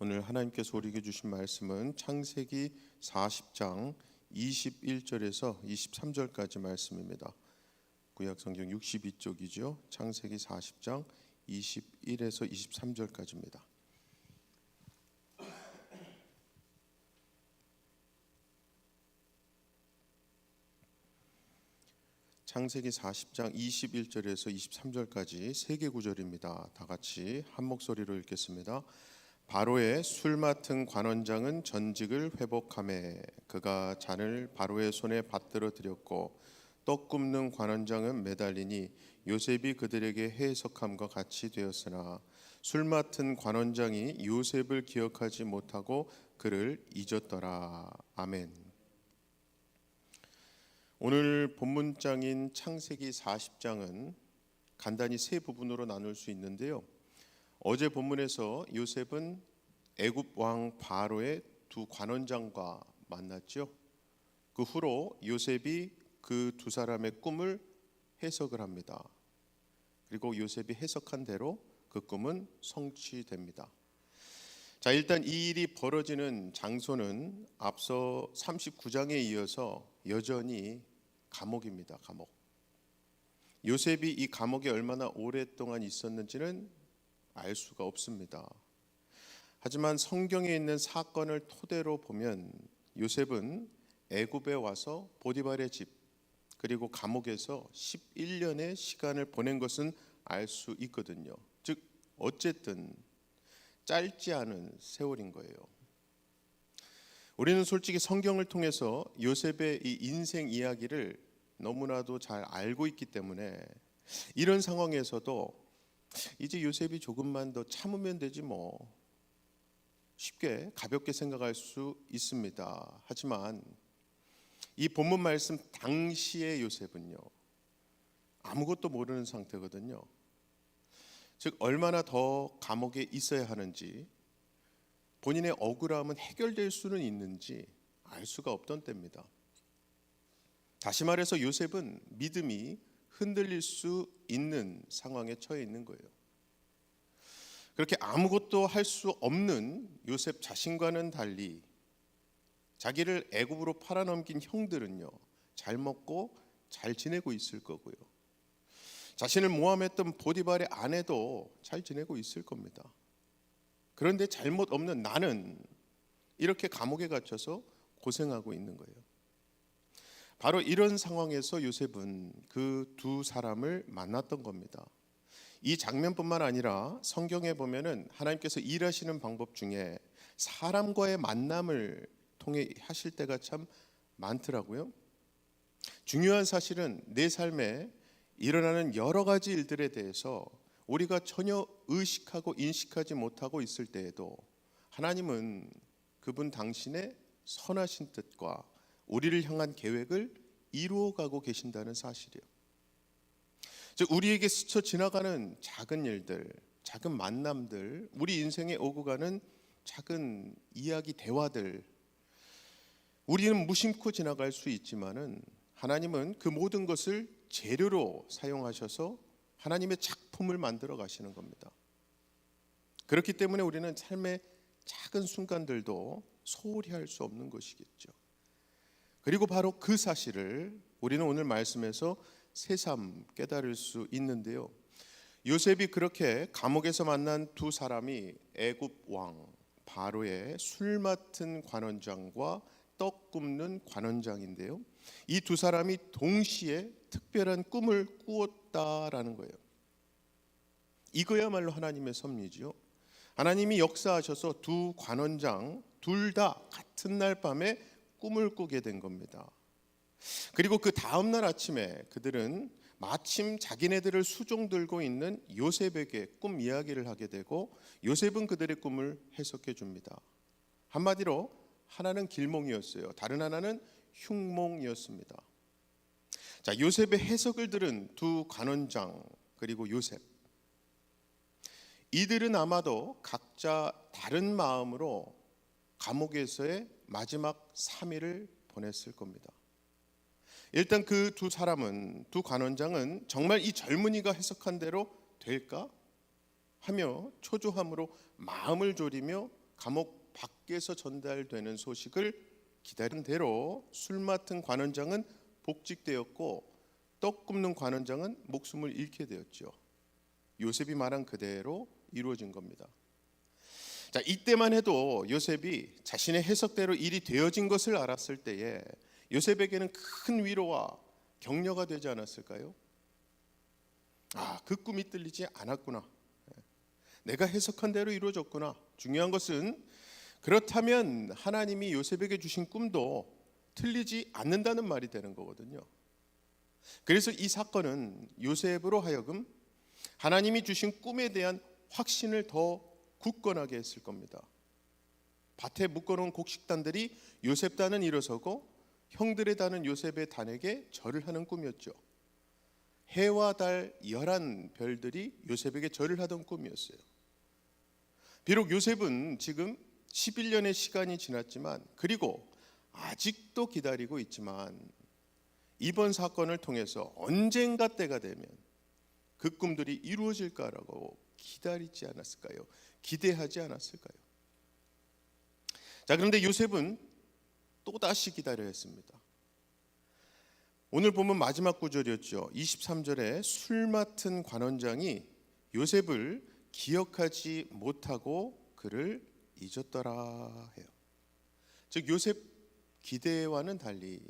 오늘 하나님께서 우리에게 주신 말씀은 창세기 40장 21절에서 23절까지 말씀입니다. 구약성경 62쪽이죠. 창세기 40장 21에서 23절까지입니다. 창세기 40장 21절에서 23절까지 세 개 구절입니다. 다 같이 한 목소리로 읽겠습니다. 바로의 술 맡은 관원장은 전직을 회복하매 그가 잔을 바로의 손에 받들어 드렸고 떡 굽는 관원장은 매달리니 요셉이 그들에게 해석함과 같이 되었으나 술 맡은 관원장이 요셉을 기억하지 못하고 그를 잊었더라. 아멘. 오늘 본문장인 창세기 40장은 간단히 세 부분으로 나눌 수 있는데요. 어제 본문에서 요셉은 애굽 왕 바로의 두 관원장과 만났죠. 그 후로 요셉이 그 두 사람의 꿈을 해석을 합니다. 그리고 요셉이 해석한 대로 그 꿈은 성취됩니다. 자, 일단 이 일이 벌어지는 장소는 앞서 39장에 이어서 여전히 감옥입니다. 감옥. 요셉이 이 감옥에 얼마나 오랫동안 있었는지는 알 수가 없습니다. 하지만 성경에 있는 사건을 토대로 보면 요셉은 애굽에 와서 보디발의 집 그리고 감옥에서 11년의 시간을 보낸 것은 알 수 있거든요. 즉 어쨌든 짧지 않은 세월인 거예요. 우리는 솔직히 성경을 통해서 요셉의 이 인생 이야기를 너무나도 잘 알고 있기 때문에 이런 상황에서도 이제 요셉이 조금만 더 참으면 되지 뭐 쉽게 가볍게 생각할 수 있습니다. 하지만 이 본문 말씀 당시의 요셉은요 아무것도 모르는 상태거든요. 즉 얼마나 더 감옥에 있어야 하는지 본인의 억울함은 해결될 수는 있는지 알 수가 없던 때입니다. 다시 말해서 요셉은 믿음이 흔들릴 수 있는 상황에 처해 있는 거예요. 그렇게 아무것도 할 수 없는 요셉 자신과는 달리 자기를 애굽으로 팔아넘긴 형들은요 잘 먹고 잘 지내고 있을 거고요. 자신을 모함했던 보디발의 아내도 잘 지내고 있을 겁니다. 그런데 잘못 없는 나는 이렇게 감옥에 갇혀서 고생하고 있는 거예요. 바로 이런 상황에서 요셉은 그 두 사람을 만났던 겁니다. 이 장면뿐만 아니라 성경에 보면은 하나님께서 일하시는 방법 중에 사람과의 만남을 통해 하실 때가 참 많더라고요. 중요한 사실은 내 삶에 일어나는 여러 가지 일들에 대해서 우리가 전혀 의식하고 인식하지 못하고 있을 때에도 하나님은 그분 당신의 선하신 뜻과 우리를 향한 계획을 이루어가고 계신다는 사실이에요. 즉 우리에게 스쳐 지나가는 작은 일들, 작은 만남들, 우리 인생에 오고 가는 작은 이야기, 대화들 우리는 무심코 지나갈 수 있지만은 하나님은 그 모든 것을 재료로 사용하셔서 하나님의 작품을 만들어 가시는 겁니다. 그렇기 때문에 우리는 삶의 작은 순간들도 소홀히 할 수 없는 것이겠죠. 그리고 바로 그 사실을 우리는 오늘 말씀에서 새삼 깨달을 수 있는데요. 요셉이 그렇게 감옥에서 만난 두 사람이 애굽 왕 바로의 술 맡은 관원장과 떡 굽는 관원장인데요. 이 두 사람이 동시에 특별한 꿈을 꾸었다라는 거예요. 이거야말로 하나님의 섭리죠. 하나님이 역사하셔서 두 관원장 둘 다 같은 날 밤에 꿈을 꾸게 된 겁니다. 그리고 그 다음 날 아침에 그들은 마침 자기네들을 수종 들고 있는 요셉에게 꿈 이야기를 하게 되고 요셉은 그들의 꿈을 해석해 줍니다. 한마디로 하나는 길몽이었어요. 다른 하나는 흉몽이었습니다. 자, 요셉의 해석을 들은 두 관원장 그리고 요셉 이들은 아마도 각자 다른 마음으로 감옥에서의 마지막 3일을 보냈을 겁니다. 일단 그 두 사람은 두 관원장은 정말 이 젊은이가 해석한 대로 될까 하며 초조함으로 마음을 졸이며 감옥 밖에서 전달되는 소식을 기다린 대로 술 맡은 관원장은 복직되었고 떡 굽는 관원장은 목숨을 잃게 되었죠. 요셉이 말한 그대로 이루어진 겁니다. 자, 이때만 해도 요셉이 자신의 해석대로 일이 되어진 것을 알았을 때에 요셉에게는 큰 위로와 격려가 되지 않았을까요? 그 꿈이 뚫리지 않았구나. 내가 해석한 대로 이루어졌구나. 중요한 것은 그렇다면 하나님이 요셉에게 주신 꿈도 틀리지 않는다는 말이 되는 거거든요. 그래서 이 사건은 요셉으로 하여금 하나님이 주신 꿈에 대한 확신을 더 굳건하게 했을 겁니다. 밭에 묶어놓은 곡식단들이 요셉 단은 일어서고 형들의 단은 요셉의 단에게 절을 하는 꿈이었죠. 해와 달 11별들이 요셉에게 절을 하던 꿈이었어요. 비록 요셉은 지금 11년의 시간이 지났지만, 그리고 아직도 기다리고 있지만, 이번 사건을 통해서 언젠가 때가 되면 그 꿈들이 이루어질까라고 기다리지 않았을까요? 기대하지 않았을까요? 자, 그런데 요셉은 또다시 기다려야 했습니다. 오늘 보면 마지막 구절이었죠. 23절에 술 맡은 관원장이 요셉을 기억하지 못하고 그를 잊었더라 해요. 즉 요셉 기대와는 달리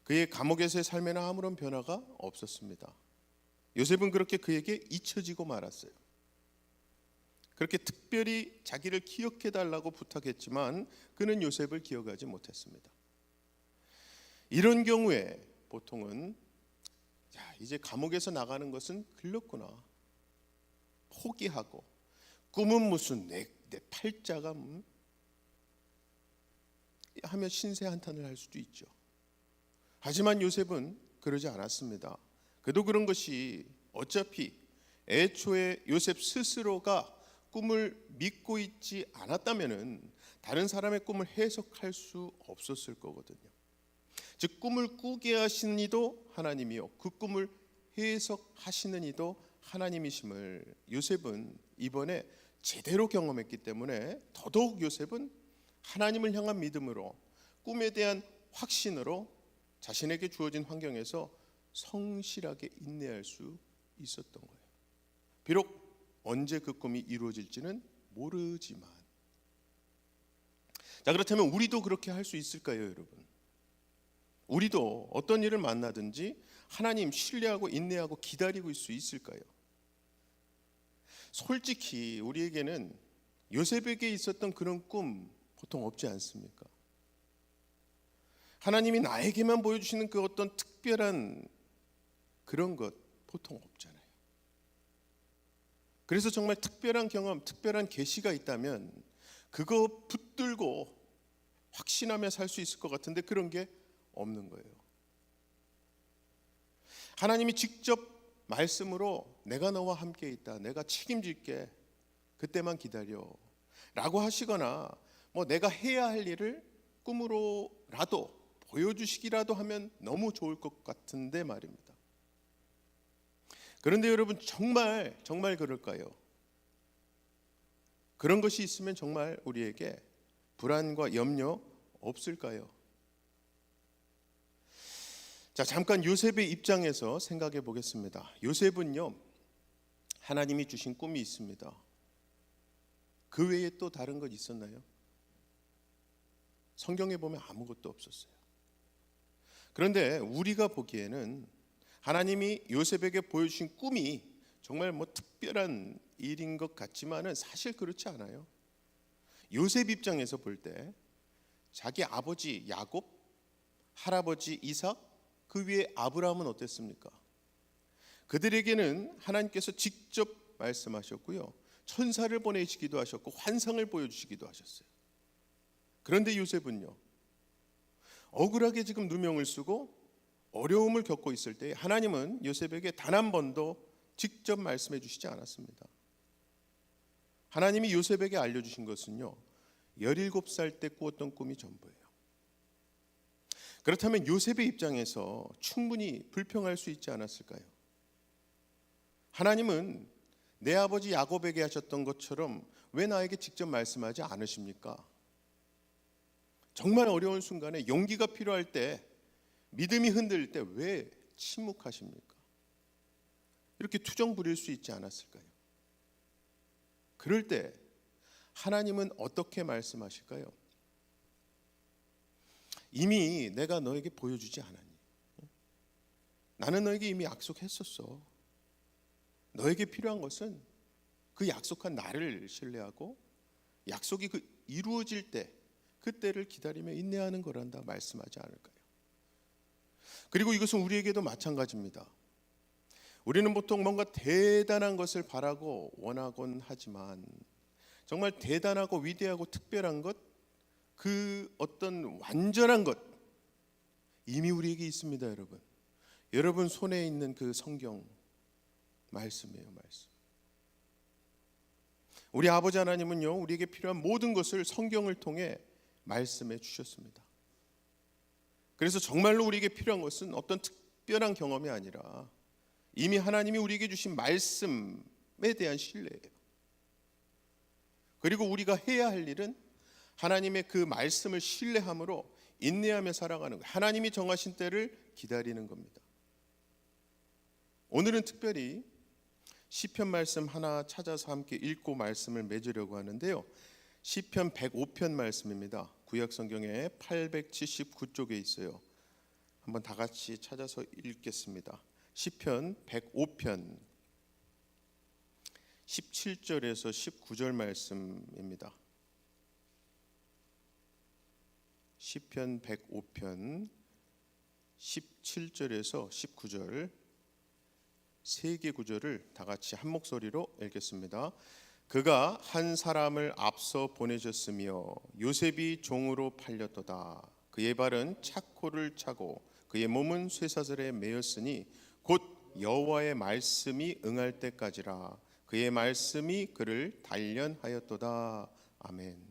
그의 감옥에서의 삶에는 아무런 변화가 없었습니다. 요셉은 그렇게 그에게 잊혀지고 말았어요. 그렇게 특별히 자기를 기억해 달라고 부탁했지만 그는 요셉을 기억하지 못했습니다. 이런 경우에 보통은 이제 감옥에서 나가는 것은 글렀구나, 포기하고, 꿈은 무슨 내 팔자가 하며 신세 한탄을 할 수도 있죠. 하지만 요셉은 그러지 않았습니다. 그도 그런 것이 어차피 애초에 요셉 스스로가 꿈을 믿고 있지 않았다면은 다른 사람의 꿈을 해석할 수 없었을 거거든요. 즉 꿈을 꾸게 하시는 이도 하나님이요 그 꿈을 해석하시는 이도 하나님이심을 요셉은 이번에 제대로 경험했기 때문에 더더욱 요셉은 하나님을 향한 믿음으로, 꿈에 대한 확신으로 자신에게 주어진 환경에서 성실하게 인내할 수 있었던 거예요. 비록 언제 그 꿈이 이루어질지는 모르지만. 자, 그렇다면 우리도 그렇게 할 수 있을까요, 여러분? 우리도 어떤 일을 만나든지 하나님 신뢰하고 인내하고 기다리고 있을 수 있을까요? 솔직히 우리에게는 요셉에게 있었던 그런 꿈 보통 없지 않습니까? 하나님이 나에게만 보여주시는 그 어떤 특별한 그런 것 보통 없잖아요. 그래서 정말 특별한 경험, 특별한 계시가 있다면 그거 붙들고 확신하며 살 수 있을 것 같은데 그런 게 없는 거예요. 하나님이 직접 말씀으로 내가 너와 함께 있다, 내가 책임질게, 그때만 기다려 라고 하시거나 내가 해야 할 일을 꿈으로라도 보여주시기라도 하면 너무 좋을 것 같은데 말입니다. 그런데 여러분 정말 그럴까요? 그런 것이 있으면 정말 우리에게 불안과 염려 없을까요? 자, 잠깐 요셉의 입장에서 생각해 보겠습니다. 요셉은요, 하나님이 주신 꿈이 있습니다. 그 외에 또 다른 것 있었나요? 성경에 보면 아무것도 없었어요. 그런데 우리가 보기에는 하나님이 요셉에게 보여주신 꿈이 정말 특별한 일인 것 같지만은 사실 그렇지 않아요. 요셉 입장에서 볼 때 자기 아버지 야곱, 할아버지 이삭, 그 위에 아브라함은 어땠습니까? 그들에게는 하나님께서 직접 말씀하셨고요, 천사를 보내시기도 하셨고 환상을 보여주시기도 하셨어요. 그런데 요셉은요, 억울하게 지금 누명을 쓰고 어려움을 겪고 있을 때 하나님은 요셉에게 단 한 번도 직접 말씀해 주시지 않았습니다. 하나님이 요셉에게 알려주신 것은요, 17살 때 꾸었던 꿈이 전부예요. 그렇다면 요셉의 입장에서 충분히 불평할 수 있지 않았을까요? 하나님은 내 아버지 야곱에게 하셨던 것처럼 왜 나에게 직접 말씀하지 않으십니까? 정말 어려운 순간에 용기가 필요할 때, 믿음이 흔들릴 때 왜 침묵하십니까? 이렇게 투정 부릴 수 있지 않았을까요? 그럴 때 하나님은 어떻게 말씀하실까요? 이미 내가 너에게 보여주지 않았니? 나는 너에게 이미 약속했었어. 너에게 필요한 것은 그 약속한 나를 신뢰하고 약속이 이루어질 때 그때를 기다리며 인내하는 거란다 말씀하지 않을까요? 그리고 이것은 우리에게도 마찬가지입니다. 우리는 보통 뭔가 대단한 것을 바라고 원하곤 하지만 정말 대단하고 위대하고 특별한 것, 그 어떤 완전한 것 이미 우리에게 있습니다, 여러분. 여러분 손에 있는 그 성경 말씀이에요, 말씀. 우리 아버지 하나님은요, 우리에게 필요한 모든 것을 성경을 통해 말씀해 주셨습니다. 그래서 정말로 우리에게 필요한 것은 어떤 특별한 경험이 아니라 이미 하나님이 우리에게 주신 말씀에 대한 신뢰예요. 그리고 우리가 해야 할 일은 하나님의 그 말씀을 신뢰함으로 인내하며 살아가는 거예요. 하나님이 정하신 때를 기다리는 겁니다. 오늘은 특별히 시편 말씀 하나 찾아서 함께 읽고 말씀을 맺으려고 하는데요. 시편 105편 말씀입니다. 구약 성경에 879쪽에 있어요. 한번 다 같이 찾아서 읽겠습니다. 시편 105편 17절에서 19절 말씀입니다. 시편 105편 17절에서 19절 세 개 구절을 다 같이 한 목소리로 읽겠습니다. 그가 한 사람을 앞서 보내셨으며 요셉이 종으로 팔렸도다. 그의 발은 착고를 차고 그의 몸은 쇠사슬에 매였으니 곧 여호와의 말씀이 응할 때까지라. 그의 말씀이 그를 단련하였도다. 아멘.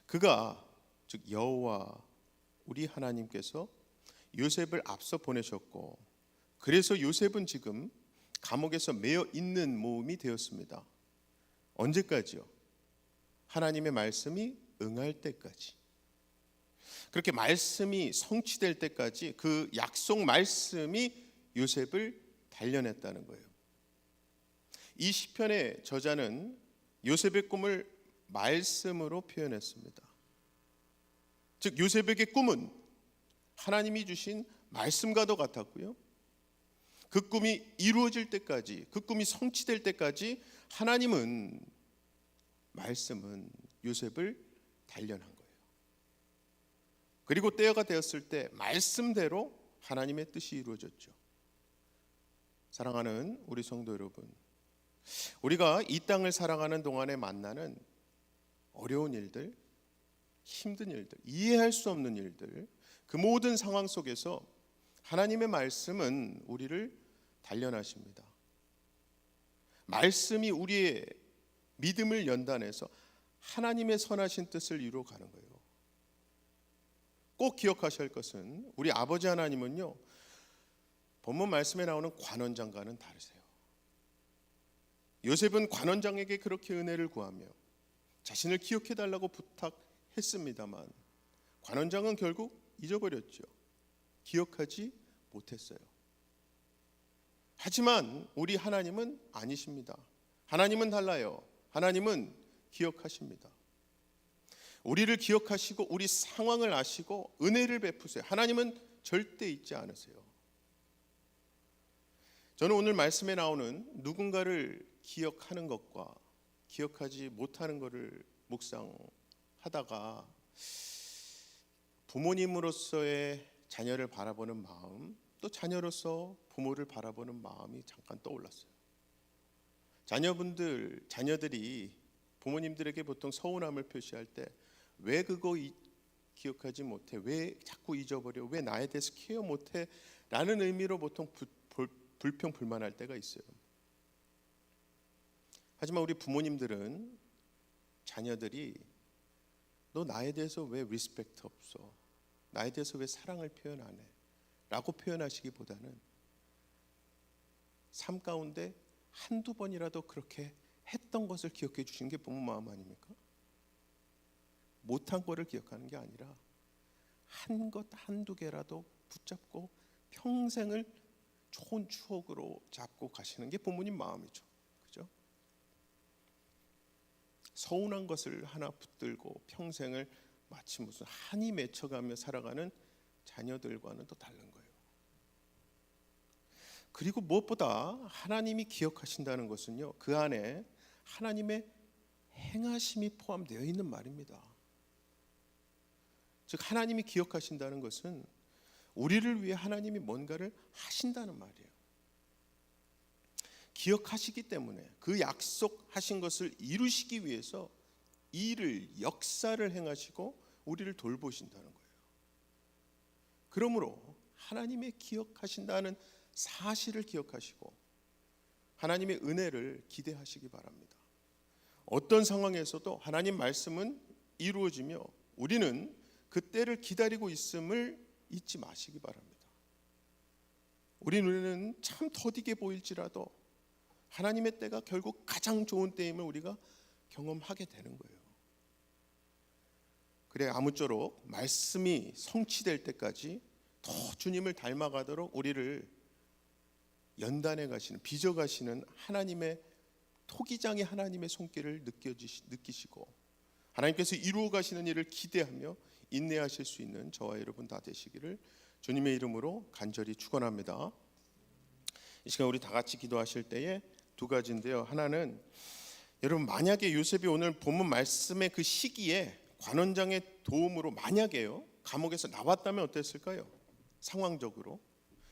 그가 즉 여호와 우리 하나님께서 요셉을 앞서 보내셨고, 그래서 요셉은 지금 감옥에서 매여 있는 몸이 되었습니다. 언제까지요? 하나님의 말씀이 응할 때까지. 그렇게 말씀이 성취될 때까지 그 약속 말씀이 요셉을 단련했다는 거예요. 이 시편의 저자는 요셉의 꿈을 말씀으로 표현했습니다. 즉 요셉에게 꿈은 하나님이 주신 말씀과도 같았고요. 그 꿈이 이루어질 때까지, 그 꿈이 성취될 때까지 하나님은 말씀은 요셉을 단련한 거예요. 그리고 때가 되었을 때 말씀대로 하나님의 뜻이 이루어졌죠. 사랑하는 우리 성도 여러분, 우리가 이 땅을 살아가는 동안에 만나는 어려운 일들, 힘든 일들, 이해할 수 없는 일들, 그 모든 상황 속에서 하나님의 말씀은 우리를 단련하십니다. 말씀이 우리의 믿음을 연단해서 하나님의 선하신 뜻을 이루어가는 거예요. 꼭 기억하셔야 할 것은 우리 아버지 하나님은요, 본문 말씀에 나오는 관원장과는 다르세요. 요셉은 관원장에게 그렇게 은혜를 구하며 자신을 기억해달라고 부탁했습니다만 관원장은 결국 잊어버렸죠. 기억하지 못했어요. 하지만 우리 하나님은 아니십니다. 하나님은 달라요. 하나님은 기억하십니다. 우리를 기억하시고 우리 상황을 아시고 은혜를 베푸세요. 하나님은 절대 잊지 않으세요. 저는 오늘 말씀에 나오는 누군가를 기억하는 것과 기억하지 못하는 것을 묵상하다가 부모님으로서의 자녀를 바라보는 마음, 또 자녀로서 부모를 바라보는 마음이 잠깐 떠올랐어요. 자녀들이 부모님들에게 보통 서운함을 표시할 때 왜 그거 기억하지 못해? 왜 자꾸 잊어버려? 왜 나에 대해서 케어 못해? 라는 의미로 보통 불평 불만할 때가 있어요. 하지만 우리 부모님들은 자녀들이 너 나에 대해서 왜 리스펙트 없어? 나에 대해서 왜 사랑을 표현 안 해? 라고 표현하시기보다는 삶 가운데 한두 번이라도 그렇게 했던 것을 기억해 주시는 게 부모 마음 아닙니까? 못한 거를 기억하는 게 아니라 한 것 한두 개라도 붙잡고 평생을 좋은 추억으로 잡고 가시는 게 부모님 마음이죠. 그죠? 서운한 것을 하나 붙들고 평생을 마치 무슨 한이 맺혀가며 살아가는 자녀들과는 또 다른 거예요. 그리고 무엇보다 하나님이 기억하신다는 것은요, 그 안에 하나님의 행하심이 포함되어 있는 말입니다. 즉 하나님이 기억하신다는 것은 우리를 위해 하나님이 뭔가를 하신다는 말이에요. 기억하시기 때문에 그 약속하신 것을 이루시기 위해서 일을, 역사를 행하시고 우리를 돌보신다는 거예요. 그러므로 하나님의 기억하신다는 사실을 기억하시고 하나님의 은혜를 기대하시기 바랍니다. 어떤 상황에서도 하나님 말씀은 이루어지며 우리는 그 때를 기다리고 있음을 잊지 마시기 바랍니다. 우리 눈에는 참 더디게 보일지라도 하나님의 때가 결국 가장 좋은 때임을 우리가 경험하게 되는 거예요. 그래 아무쪼록 말씀이 성취될 때까지 더 주님을 닮아가도록 우리를 연단해 가시는, 빚어 가시는 하나님의 토기장의 하나님의 손길을 느끼시고 하나님께서 이루어 가시는 일을 기대하며 인내하실 수 있는 저와 여러분 다 되시기를 주님의 이름으로 간절히 축원합니다. 이 시간 우리 다 같이 기도하실 때에 두 가지인데요. 하나는 여러분 만약에 요셉이 오늘 본문 말씀의 그 시기에 관원장의 도움으로 만약에요 감옥에서 나왔다면 어땠을까요? 상황적으로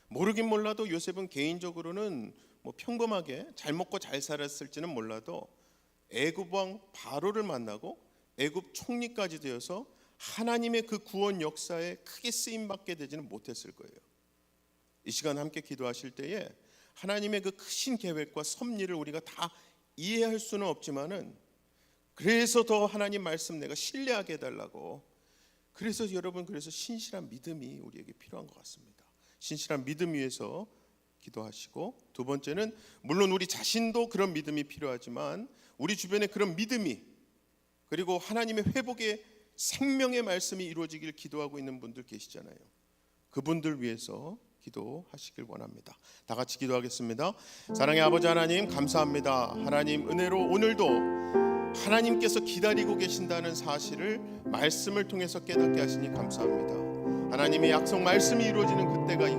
모르긴 몰라도 요셉은 개인적으로는 뭐 평범하게 잘 먹고 잘 살았을지는 몰라도 애굽 왕 바로를 만나고 애굽 총리까지 되어서 하나님의 그 구원 역사에 크게 쓰임 받게 되지는 못했을 거예요. 이 시간 함께 기도하실 때에 하나님의 그 크신 계획과 섭리를 우리가 다 이해할 수는 없지만은 그래서 더 하나님 말씀 내가 신뢰하게 해달라고, 그래서 여러분 그래서 신실한 믿음이 우리에게 필요한 것 같습니다. 신실한 믿음 위해서 기도하시고, 두 번째는 물론 우리 자신도 그런 믿음이 필요하지만 우리 주변에 그런 믿음이, 그리고 하나님의 회복의 생명의 말씀이 이루어지길 기도하고 있는 분들 계시잖아요. 그분들 위해서 기도하시길 원합니다. 다 같이 기도하겠습니다. 사랑의 아버지 하나님 감사합니다. 하나님 은혜로 오늘도 하나님께서 기다리고 계신다는 사실을 말씀을 통해서 깨닫게 하시니 감사합니다. 하나님의 약속 말씀이 이루어지는 그때가